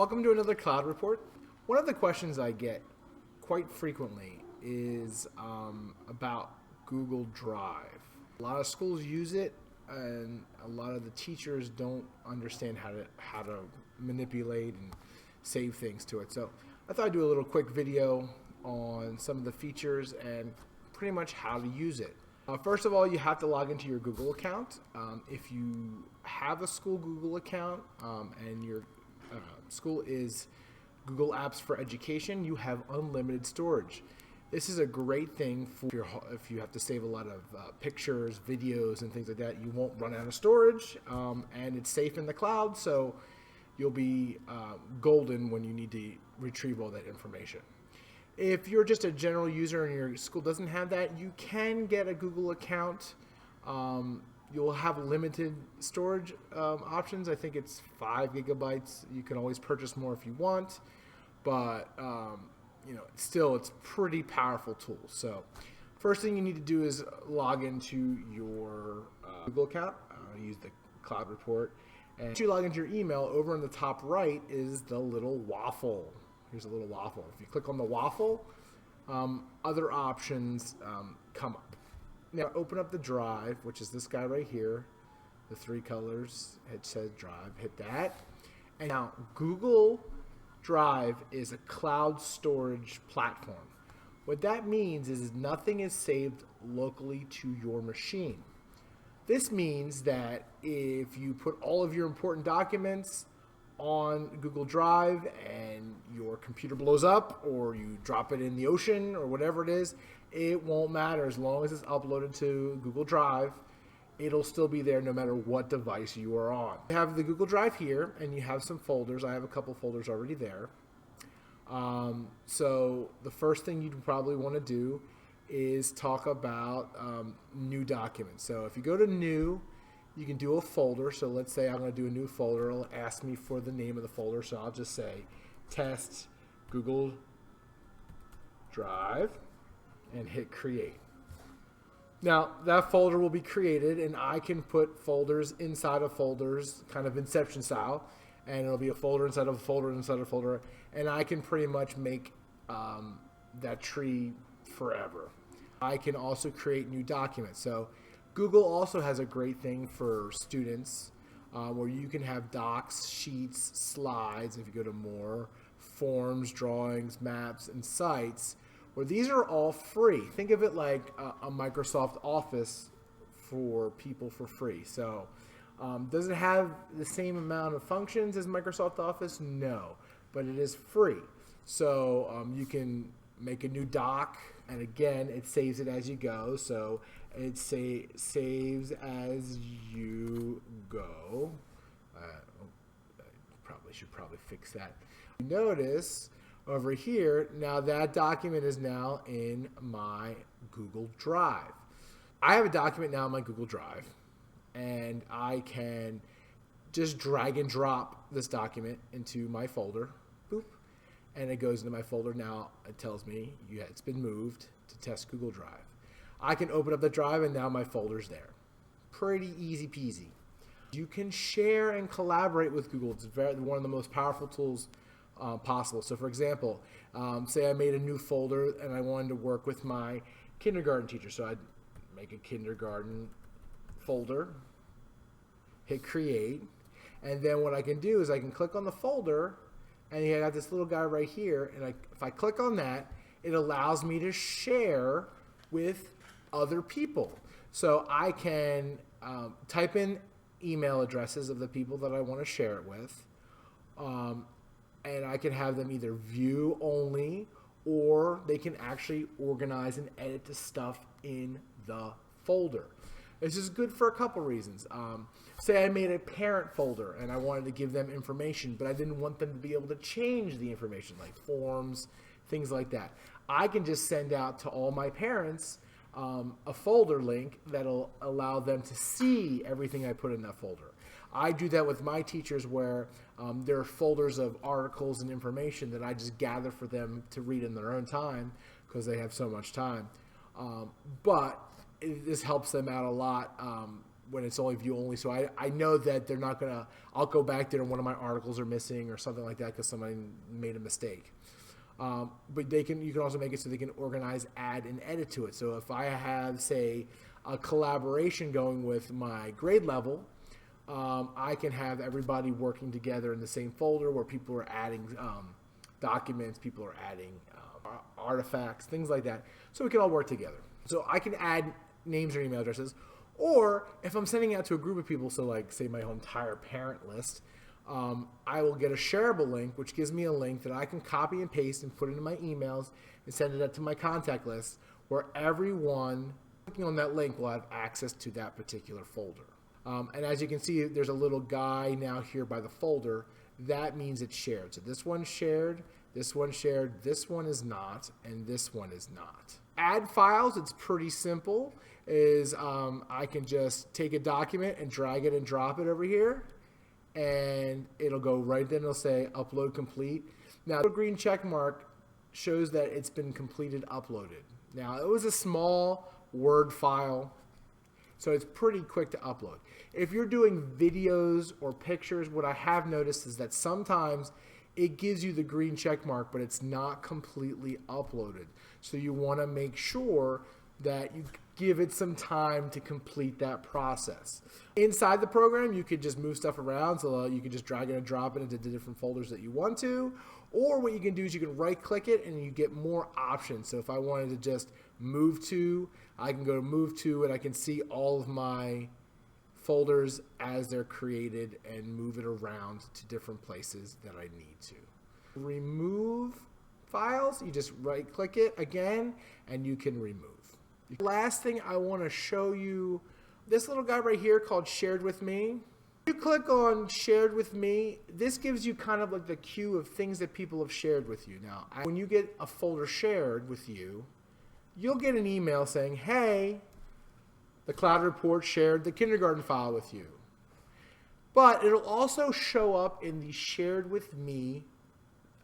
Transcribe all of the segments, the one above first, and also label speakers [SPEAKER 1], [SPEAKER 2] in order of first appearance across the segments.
[SPEAKER 1] Welcome to another cloud report. One of the questions I get quite frequently is about Google Drive. A lot of schools use it, and a lot of the teachers don't understand how to manipulate and save things to it. So I thought I'd do a little quick video on some of the features and pretty much how to use it. First of all, you have to log into your Google account. If you have a school Google account and your school is Google Apps for Education, you have unlimited storage. This is a great thing for if you have to save a lot of pictures, videos, and things like that. You won't run out of storage, and it's safe in the cloud, so you'll be golden when you need to retrieve all that information. If you're just a general user and your school doesn't have that, you can get a Google account. You'll have limited storage options. I think it's 5 gigabytes. You can always purchase more if you want, but still it's pretty powerful tool. So first thing you need to do is log into your Google account. Use the cloud report. And once you log into your email, over in the top right is the little waffle. Here's a little waffle. If you click on the waffle, other options come up. Now open up the drive, which is this guy right here, the 3 colors. It says drive, hit that. And now Google Drive is a cloud storage platform. What that means is nothing is saved locally to your machine. This means that if you put all of your important documents on Google Drive and your computer blows up or you drop it in the ocean or whatever it is, it won't matter. As long as it's uploaded to Google Drive, it'll still be there no matter what device you are on. You have the Google Drive here and you have some folders. I have a couple folders already there. So the first thing you'd probably want to do is talk about new documents. So if you go to new, you can do a folder. So let's say I'm going to do a new folder. It'll ask me for the name of the folder. So I'll just say test Google Drive and hit create. Now that folder will be created and I can put folders inside of folders, kind of Inception style, and it'll be a folder inside of a folder inside of a folder, and I can pretty much make that tree forever. I can also create new documents. So Google also has a great thing for students where you can have docs, sheets, slides, if you go to more, forms, drawings, maps, and sites, where these are all free. Think of it like a Microsoft Office for people for free. So does it have the same amount of functions as Microsoft Office? No, but it is free. So you can make a new doc, and again, it saves it as you go. So it saves as you go. Should probably fix that. Notice over here, now that document is now in my Google Drive. I have a document now in my Google Drive, and I can just drag and drop this document into my folder. Boop. And it goes into my folder. Now it tells me it's been moved to test Google Drive. I can open up the drive and now my folder's there. Pretty easy peasy. You can share and collaborate with Google. It's one of the most powerful tools possible. So for example, say I made a new folder and I wanted to work with my kindergarten teacher. So I'd make a kindergarten folder, hit create, and then what I can do is I can click on the folder, and you got this little guy right here, and if I click on that, it allows me to share with other people. So I can type in email addresses of the people that I want to share it with, and I can have them either view only, or they can actually organize and edit the stuff in the folder. This is good for a couple reasons. Say I made a parent folder and I wanted to give them information, but I didn't want them to be able to change the information, like forms, things like that. I can just send out to all my parents a folder link that'll allow them to see everything I put in that folder. I do that with my teachers where there are folders of articles and information that I just gather for them to read in their own time because they have so much time. But this helps them out a lot when it's only view only. So I know that they're not going to, I'll go back there and one of my articles are missing or something like that because somebody made a mistake. But you can also make it so they can organize, add, and edit to it. So if I have, say, a collaboration going with my grade level, I can have everybody working together in the same folder where people are adding documents, people are adding artifacts, things like that. So we can all work together. So I can add names or email addresses. Or if I'm sending out to a group of people, so like say my whole entire parent list, I will get a shareable link, which gives me a link that I can copy and paste and put into my emails and send it out to my contact list, where everyone clicking on that link will have access to that particular folder. And as you can see, there's a little guy now here by the folder. That means it's shared. So this one's shared, this one's shared, this one is not, and this one is not. Add files, it's pretty simple. I can just take a document and drag it and drop it over here, and it'll go right then. It'll say upload complete. Now the green check mark shows that it's been completed, uploaded. Now it was a small Word file, so it's pretty quick to upload. If you're doing videos or pictures, what I have noticed is that sometimes it gives you the green check mark, but it's not completely uploaded. So you want to make sure that you give it some time to complete that process. Inside the program, you could just move stuff around, so you can just drag it and drop it into the different folders that you want to. Or what you can do is you can right-click it and you get more options. So if I wanted to just move to, I can go to move to, and I can see all of my folders as they're created and move it around to different places that I need to. Remove files, you just right-click it again, and you can remove. The last thing I want to show you, this little guy right here called Shared With Me. You click on Shared With Me, this gives you kind of like the queue of things that people have shared with you. Now, when you get a folder shared with you, you'll get an email saying, hey, the Cloud Report shared the kindergarten file with you. But it'll also show up in the Shared With Me.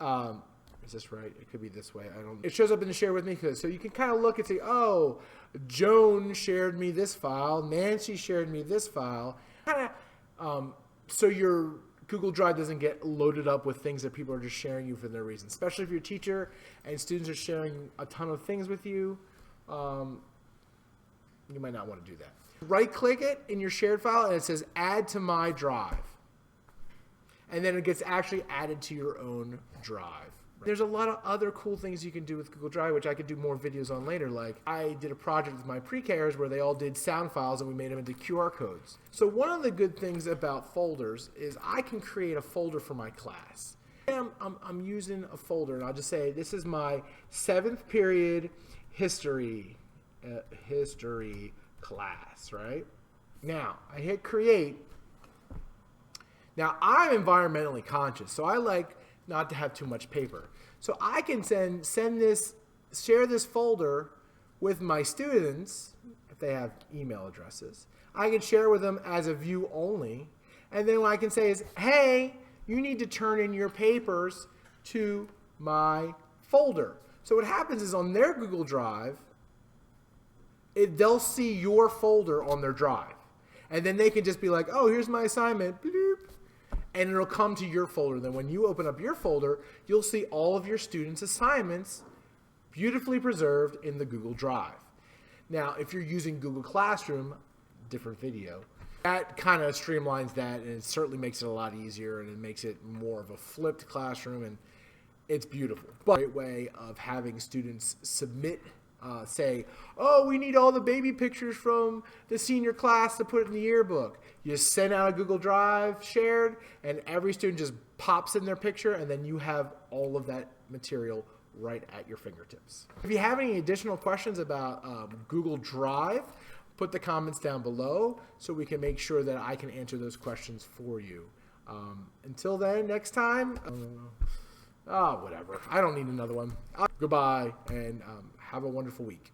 [SPEAKER 1] Is this right? It could be this way. It shows up in the Share With Me, so you can kind of look and say, oh, Joan shared me this file, Nancy shared me this file. So your Google Drive doesn't get loaded up with things that people are just sharing you for no reason. Especially if you're a teacher and students are sharing a ton of things with you, you might not want to do that. Right-click it in your shared file, and it says Add to My Drive. And then it gets actually added to your own drive. There's a lot of other cool things you can do with Google Drive, which I could do more videos on later. Like I did a project with my pre-Kers where they all did sound files and we made them into QR codes. So one of the good things about folders is I can create a folder for my class. I'm using a folder, and I'll just say this is my 7th period history class, right? Now I hit create. Now I'm environmentally conscious, so I like not to have too much paper. So I can share this folder with my students, if they have email addresses. I can share with them as a view only. And then what I can say is, hey, you need to turn in your papers to my folder. So what happens is on their Google Drive, they'll see your folder on their drive. And then they can just be like, oh, here's my assignment. Bloop. And it'll come to your folder. Then when you open up your folder, you'll see all of your students' assignments beautifully preserved in the Google Drive. Now, if you're using Google Classroom, different video, that kind of streamlines that, and it certainly makes it a lot easier, and it makes it more of a flipped classroom, and it's beautiful. But a great way of having students submit, say, oh, we need all the baby pictures from the senior class to put in the yearbook. You just send out a Google Drive shared, and every student just pops in their picture, and then you have all of that material right at your fingertips. If you have any additional questions about Google Drive, put the comments down below so we can make sure that I can answer those questions for you. Until then, next time, whatever. I don't need another one. Goodbye, and have a wonderful week.